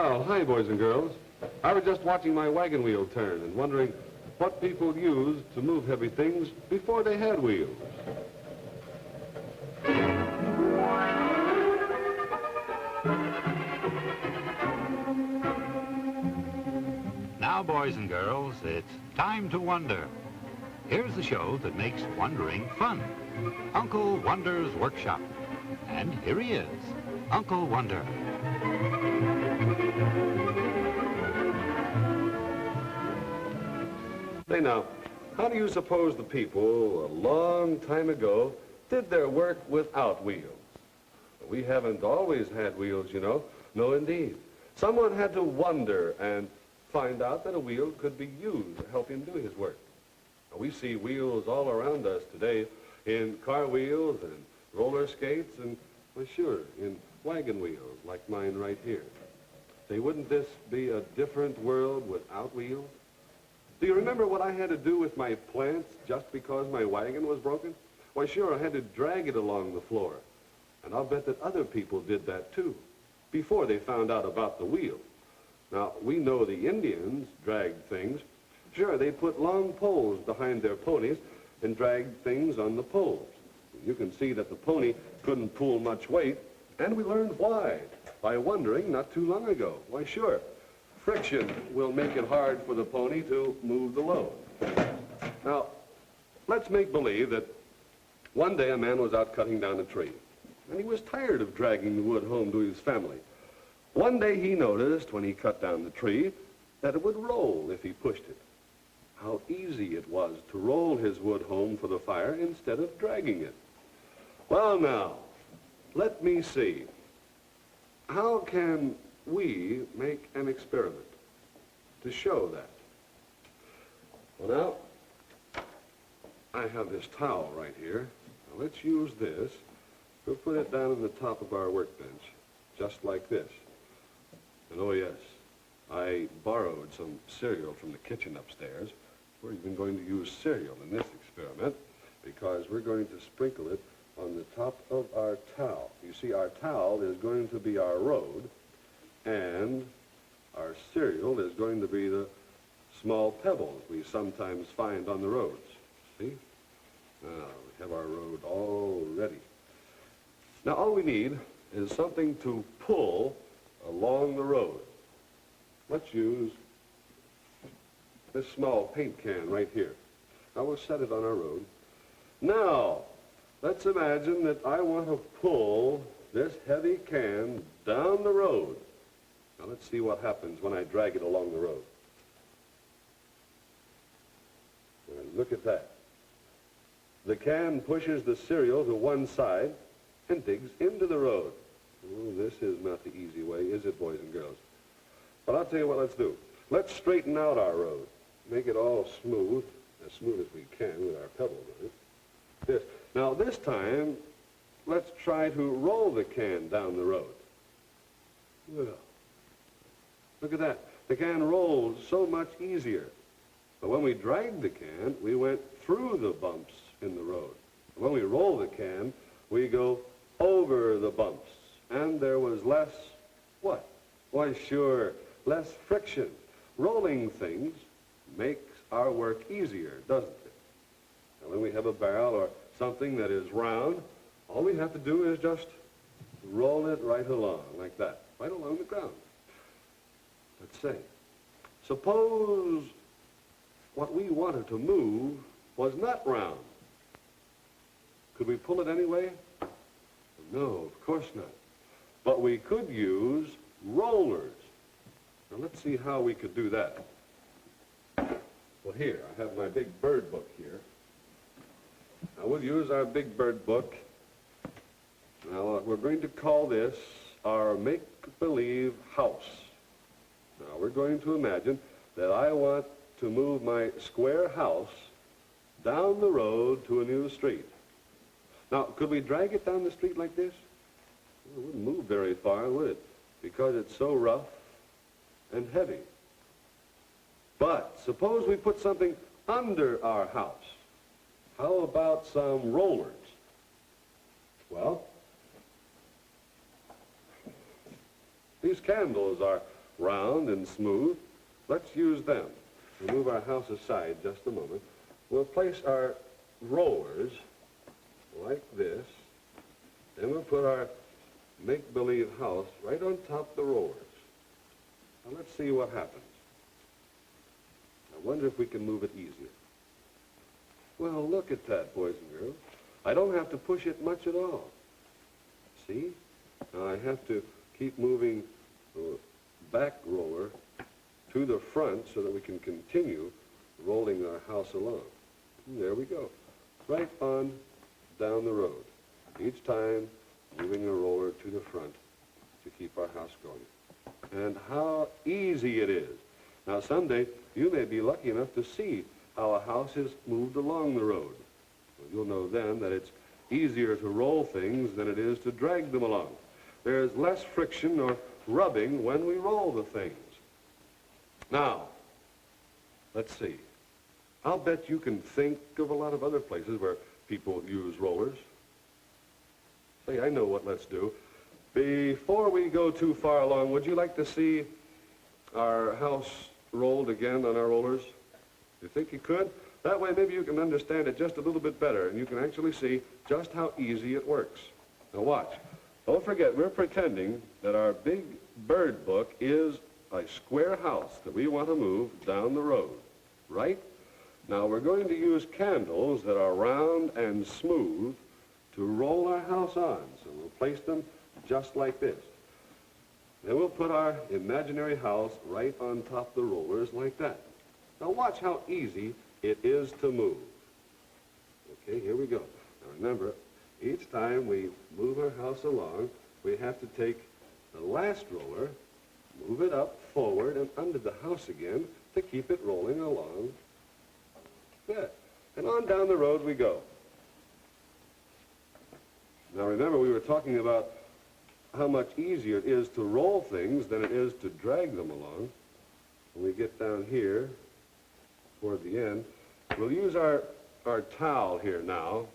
Oh, hi, boys and girls. I was just watching my wagon wheel turn and wondering what people used to move heavy things before they had wheels. Now, boys and girls, it's time to wonder. Here's the show that makes wondering fun. Uncle Wonder's Workshop. And here he is, Uncle Wonder. Say now, how do you suppose the people a long time ago did their work without wheels? We haven't always had wheels, you know. No, indeed. Someone had to wonder and find out that a wheel could be used to help him do his work. Now, we see wheels all around us today in car wheels and roller skates and, well, sure, in wagon wheels like mine right here. Say, wouldn't this be a different world without wheels? Do you remember what I had to do with my plants just because my wagon was broken? Why, sure, I had to drag it along the floor. And I'll bet that other people did that, too, before they found out about the wheel. Now, we know the Indians dragged things. Sure, they put long poles behind their ponies and dragged things on the poles. You can see that the pony couldn't pull much weight, and we learned why by wondering not too long ago. Why, sure, friction will make it hard for the pony to move the load. Now, let's make believe that one day a man was out cutting down a tree, and he was tired of dragging the wood home to his family. One day he noticed, when he cut down the tree, that it would roll if he pushed it. How easy it was to roll his wood home for the fire instead of dragging it. Well, now, let me see. How can we make an experiment to show that? Well, now, I have this towel right here. Now, let's use this. We'll put it down on the top of our workbench, just like this. And oh, yes, I borrowed some cereal from the kitchen upstairs. We're even going to use cereal in this experiment because we're going to sprinkle it on the top of our towel. You see, our towel is going to be our road, and our cereal is going to be the small pebbles we sometimes find on the roads. See? Now, we have our road all ready. Now, all we need is something to pull along the road. Let's use this small paint can right here. Now, we'll set it on our road. Now, let's imagine that I want to pull this heavy can down the road. Now, let's see what happens when I drag it along the road. And look at that. The can pushes the cereal to one side and digs into the road. Oh, this is not the easy way, is it, boys and girls? But I'll tell you what let's do. Let's straighten out our road. Make it all smooth as we can with our pebbles on it. This. Now, this time, let's try to roll the can down the road. Well, look at that. The can rolls so much easier. But when we dragged the can, we went through the bumps in the road. When we roll the can, we go over the bumps. And there was less, what? Why, sure, less friction. Rolling things makes our work easier, doesn't it? And when we have a barrel or something that is round, all we have to do is just roll it right along, like that, right along the ground. Let's say, suppose what we wanted to move was not round. Could we pull it anyway? No, of course not. But we could use rollers. Now, let's see how we could do that. Well, here, I have my big bird book here. Now, we'll use our big bird book. Now, we're going to call this our make-believe house. Now, we're going to imagine that I want to move my square house down the road to a new street. Now, could we drag it down the street like this? Well, it wouldn't move very far, would it? Because it's so rough and heavy. But suppose we put something under our house. How about some rollers? Well, these candles are round and smooth. Let's use them. We'll move our house aside just a moment. We'll place our rollers like this. Then we'll put our make-believe house right on top of the rollers. Now let's see what happens. I wonder if we can move it easier. Well, look at that, boys and girls. I don't have to push it much at all. See? Now I have to keep moving the back roller to the front so that we can continue rolling our house along. And there we go. Right on down the road. Each time moving the roller to the front to keep our house going. And how easy it is. Now someday you may be lucky enough to see how a house is moved along the road. Well, you'll know then that it's easier to roll things than it is to drag them along. There's less friction or rubbing when we roll the things. Now, let's see. I'll bet you can think of a lot of other places where people use rollers. Say, I know what let's do. Before we go too far along, would you like to see our house rolled again on our rollers? You think you could? That way maybe you can understand it just a little bit better and you can actually see just how easy it works. Now watch. Don't forget, we're pretending that our big bird book is a square house that we want to move down the road, right? Now we're going to use candles that are round and smooth to roll our house on. So we'll place them just like this. Then we'll put our imaginary house right on top of the rollers like that. Now watch how easy it is to move. Okay, here we go. Now remember, each time we move our house along, we have to take the last roller, move it up, forward, and under the house again to keep it rolling along. There. And on down the road we go. Now remember, we were talking about how much easier it is to roll things than it is to drag them along. When we get down here, toward the end, we'll use our towel here now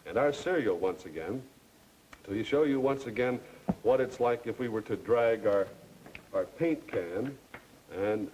and our cereal once again to show you once again what it's like if we were to drag our paint can and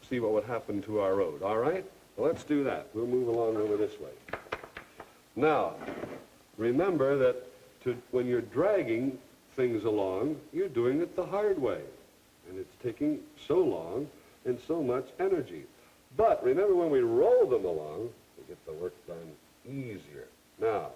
see what would happen to our road. All right? Well, let's do that. We'll move along over this way. Now, remember that when you're dragging things along, you're doing it the hard way. And it's taking so long and so much energy. But remember, when we roll them along, we get the work done easier. Now,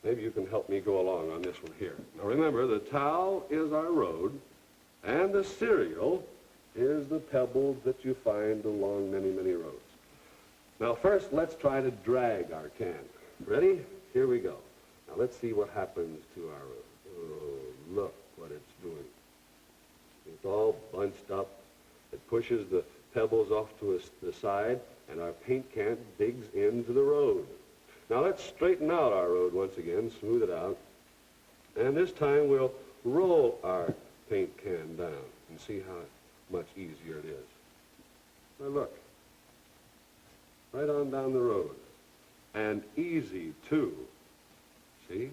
maybe you can help me go along on this one here. Now remember, the towel is our road, and the cereal is the pebbles that you find along many, many roads. Now first, let's try to drag our can. Ready? Here we go. Now let's see what happens to our road. Oh, look what it's doing. It's all bunched up. It pushes the pebbles off to the side, and our paint can digs into the road. Now let's straighten out our road once again, smooth it out, and this time we'll roll our paint can down and see how much easier it is. Now look, right on down the road, and easy too. See?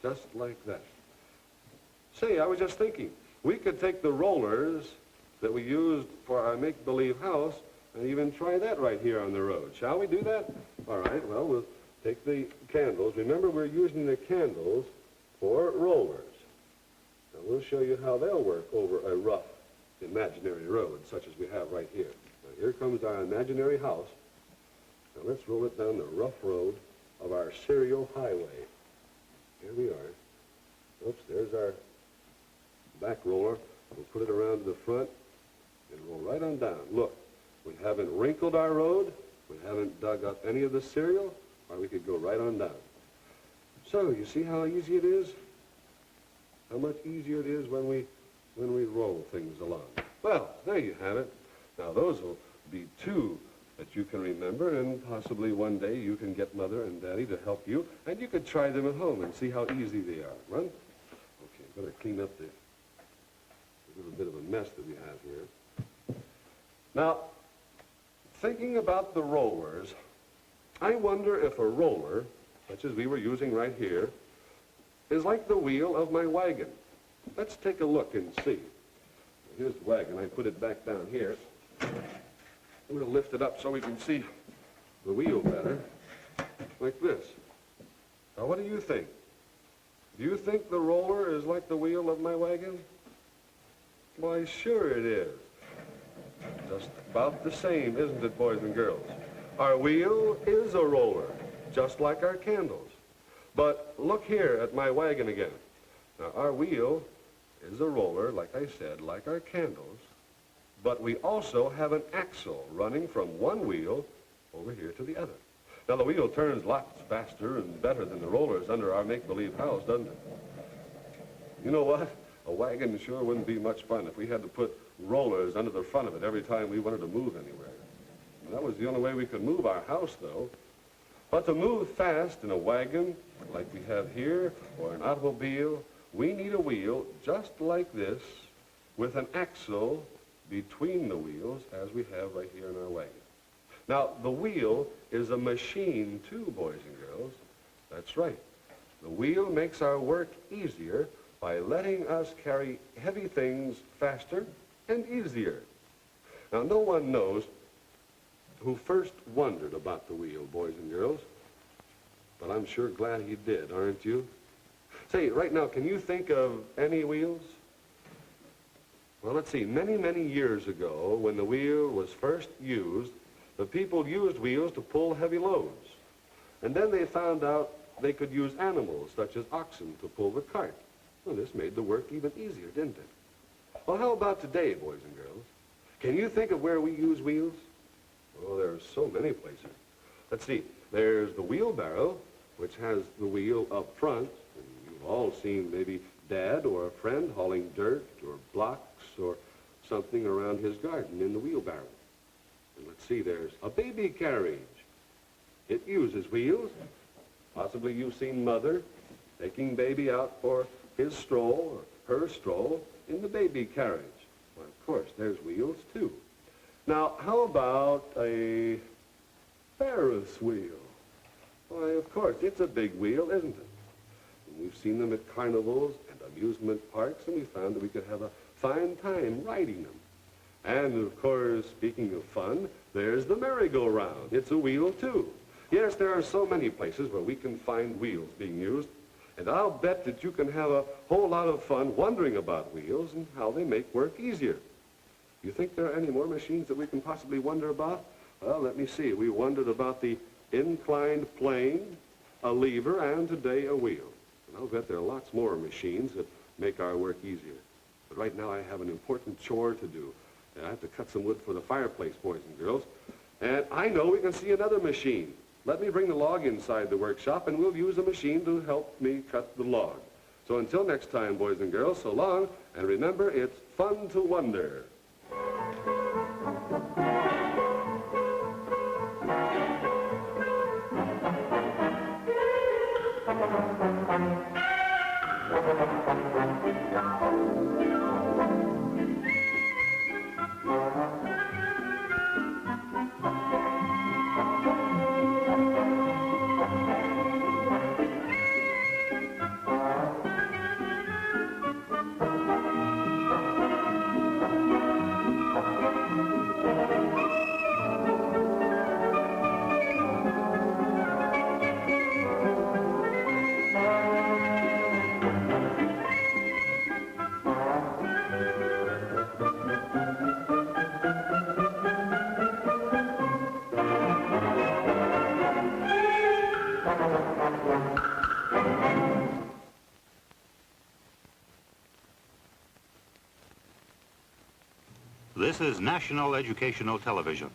Just like that. Say, I was just thinking, we could take the rollers that we used for our make-believe house and even try that right here on the road. Shall we do that? All right, well, we'll take the candles. Remember, we're using the candles for rollers. Now, we'll show you how they'll work over a rough imaginary road, such as we have right here. Now, here comes our imaginary house. Now, let's roll it down the rough road of our cereal highway. Here we are. Oops, there's our back roller. We'll put it around to the front and roll right on down. Look, we haven't wrinkled our road. We haven't dug up any of the cereal, or we could go right on down. So, you see how easy it is? How much easier it is when we roll things along. Well, there you have it. Now, those will be two that you can remember, and possibly one day you can get Mother and Daddy to help you, and you could try them at home and see how easy they are. Run? Okay, better clean up the little bit of a mess that we have here. Now, thinking about the rollers, I wonder if a roller, such as we were using right here, is like the wheel of my wagon. Let's take a look and see. here's the wagon. I put it back down here. We'll lift it up so we can see the wheel better, like this. Now, what do you think? Do you think the roller is like the wheel of my wagon? Why, sure it is. Just about the same, isn't it, boys and girls? Our wheel is a roller, just like our candles. But look here at my wagon again. Now, our wheel is a roller, like I said, like our candles, but we also have an axle running from one wheel over here to the other. Now, the wheel turns lots faster and better than the rollers under our make-believe house, doesn't it? You know what? A wagon sure wouldn't be much fun if we had to put rollers under the front of it every time we wanted to move anywhere. That was the only way we could move our house, though. But to move fast in a wagon, like we have here, or an automobile, we need a wheel just like this, with an axle between the wheels, as we have right here in our wagon. Now, the wheel is a machine, too, boys and girls. That's right. The wheel makes our work easier by letting us carry heavy things faster and easier. Now, no one knows who first wondered about the wheel, boys and girls, but I'm sure glad he did, aren't you? Say, right now, can you think of any wheels? Well, let's see. Many, many years ago, when the wheel was first used, the people used wheels to pull heavy loads. And then they found out they could use animals, such as oxen, to pull the cart. Well, this made the work even easier, didn't it? Well, how about today, boys and girls? Can you think of where we use wheels? Oh, there are so many places. Let's see. There's the wheelbarrow, which has the wheel up front. And you've all seen maybe Dad or a friend hauling dirt or blocks or something around his garden in the wheelbarrow. And let's see, there's a baby carriage. It uses wheels. Possibly you've seen Mother taking baby out for his stroll or her stroll in the baby carriage. Well, of course, there's wheels, too. Now, how about a Ferris wheel? Why, of course, it's a big wheel, isn't it? And we've seen them at carnivals and amusement parks, and we found that we could have a fine time riding them. And, of course, speaking of fun, there's the merry-go-round. It's a wheel, too. Yes, there are so many places where we can find wheels being used, and I'll bet that you can have a whole lot of fun wondering about wheels and how they make work easier. You think there are any more machines that we can possibly wonder about? Well, let me see. We wondered about the inclined plane, a lever, and today a wheel. And I'll bet there are lots more machines that make our work easier. But right now I have an important chore to do. I have to cut some wood for the fireplace, boys and girls. And I know we can see another machine. Let me bring the log inside the workshop, and we'll use a machine to help me cut the log. So until next time, boys and girls, so long, and remember, it's fun to wonder. This is National Educational Television.